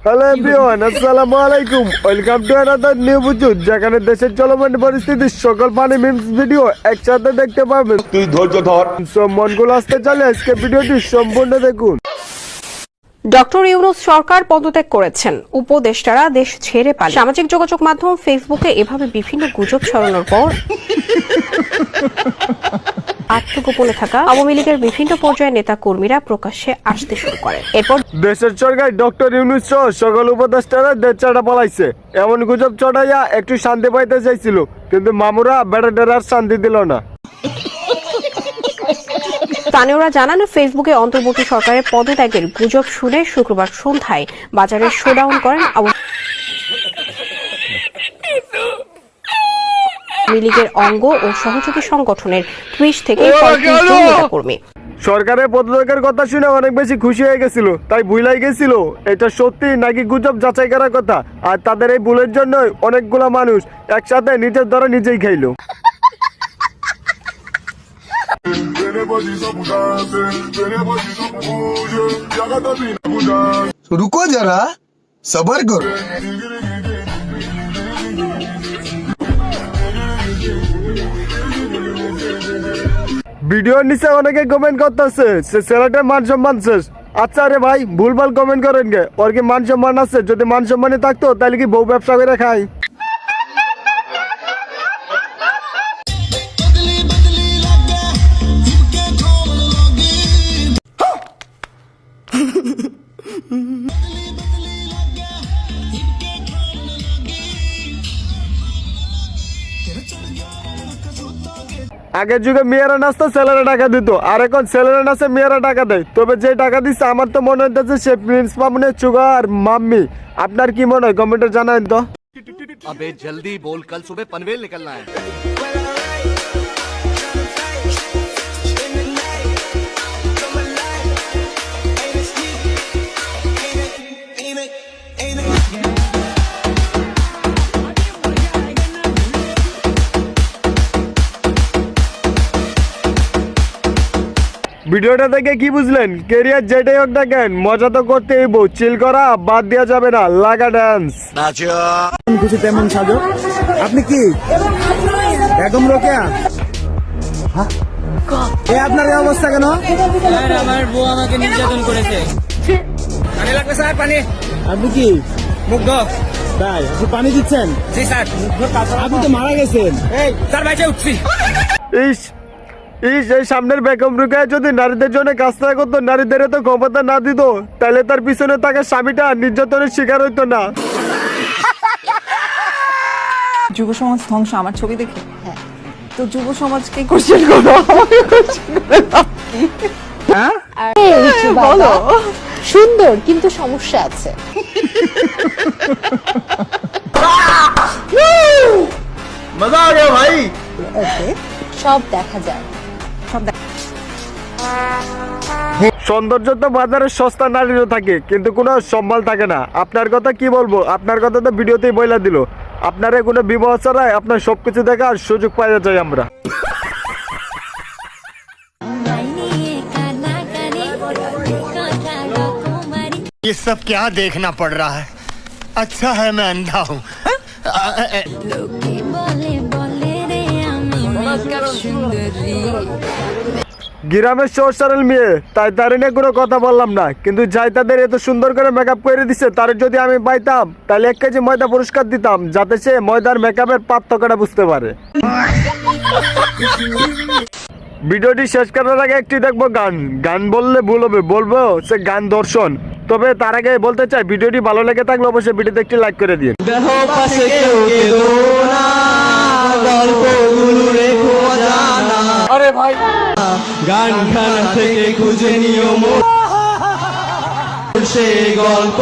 Hello everyone, আসসালামু আলাইকুম। Welcome to another new video, যেখানে দেশের চলমান পরিস্থিতির সকল ফানি মিমস ভিডিও একসাথে দেখতে পাবেন। তুই ধৈর্য ধর। সব মনগুলো আসতে চলে আজকে ভিডিওটি সম্পূর্ণ দেখুন। ডক্টর ইউনূস সরকার পদত্যাগ করেছেন, উপদেষ্টারা দেশ ছেড়ে পালান। সামাজিক যোগাযোগ মাধ্যম ফেসবুকে এভাবে বিভিন্ন গুজব ছড়ানোর পর আত্মগোপনে থাকা আওয়ামী লীগের বিভিন্ন পর্যায়ের নেতা কর্মীরা প্রকাশ্যে আসতে শুরু করেন। এরপর দেশের সরকার ডক্টর ইউনূস সহ সকল উপদেষ্টারা দেশ ছাড়া পালাইছে এমন গুজব ছড়াইয়া একটু শান্তি পাইতে চাইছিল, কিন্তু মামুরা বেড়াদের আর শান্তি দিল না। স্থানীয়রা জানান, ফেসবুকে অন্তর্বর্তী সরকারের পদত্যাগের গুজব শুনে শুক্রবার সন্ধ্যায় বাজারে শোডাউন করেন আওয়ামী লীগের অঙ্গ ও সহযোগী সংগঠনের ৩০ থেকে ৩৫ জন নেতাকর্মী। সরকারের পদত্যাগের কথা শুনে অনেক বেশি খুশি হয়ে গেছিল, তাই ভুলাই গেছিল এটা সত্যি নাকি গুজব যাচাই করার কথা। আর তাদের এই ভুলের জন্য অনেকগুলা মানুষ একসাথে নিজের দ্বারা নিজেই খাইলো। रुको जरा सबर करो। ভিডিওর নিচে অনেকে কমেন্ট করতেছে সে ছেলেটার মান সম্মান শেষ। আচ্ছা রে ভাই, ভুলভাল কমেন্ট করেন গে, ওর কি মান সম্মান আছে? যদি মান সম্মানই থাকতো তাহলে কি বউ ব্যবসা করে খায়? আগের যুগে মেয়েরা নাচতো, ছেলেরা টাকা দিত, আর এখন ছেলেরা নাচে মেয়েরা টাকা দেয়। তবে যে টাকা দিচ্ছে আমার তো মনে হইতেছে সে প্রিন্স মামুনের সুগার মাম্মি। আপনার কি মনে হয় কমেন্টে জানান তো। अबे जल्दी बोल, कल सुबह पनवेल निकलना है। ভিডিওটা দেখে কি বুঝলেন? কেরিয়ার যেটাই হোক না কেন, মজা তো করতে হইব, চিল করা বাদ দেওয়া যাবে না। লাগা ডান্স। খুশি তেমন সাজো। আপনি কি বেগম রোকেয়া? আপনার এই অবস্থা কেন? আমার বউ আমাকে নির্যাতন করেছে। পানি লাগবে স্যার, পানি। আপনি কি মুগ্ধ? তাই আপনি পানি দিচ্ছেন? জি স্যার। আপনি তো মারা গেছেন। এই স্যার, বাইচে উঠছি। ইস ইস, এই সামনের বেগম রোকেয়া যদি নারীদের জন্য কাজ না করতো, নারীদের তো ক্ষমতা না দিত, তাহলে তার পিছনে থাকা স্বামীটা নির্যাতনের শিকার হইতো না। যুব সমাজ ধ্বংস আমার ছবি দেখে। তো যুব সমাজকে কোশ্চেন করো, বলো। সুন্দর, কিন্তু সমস্যা আছে। মজা আ গয়া ভাই। সব দেখা যায়। সৌন্দর্য তো বাজারে সস্তা নারীরও থাকে, কিন্তু কোনো সম্মান থাকে না। আপনার কথা কি বলবো, আপনার কথা তো ভিডিওতেই বইলা দিল। আপনার কোনো বিবাহ ছাড়াই আপনার সবকিছু দেখার সুযোগ পাওয়া যায় আমরা। ये सब क्या देखना पड़ रहा है? अच्छा है मैं अंधा हूँ। গ্রামের সহজ সরল মেয়ে, তাই তার নিয়ে কোনো কথা বললাম না, কিন্তু যাই তাদের এত সুন্দর করে মেকআপ করে দিচ্ছে, তার যদি আমি পাইতাম তাহলে 1 কেজি ময়দা পুরস্কার দিতাম, যাতে সে ময়দার মেকআপের পার্থক্যটা বুঝতে পারে। ভিডিওটি শেষ করার আগে একটি দেখবো গান। গান বললে ভুল হবে, বলবো সে গান দর্শন। তবে তার আগে বলতে চাই, ভিডিওটি ভালো লেগে থাকলে অবশ্যই ভিডিওতে একটি লাইক করে দিন। আরে ভাই, গান খানা থেকে খুঁজে নিও সে গল্প।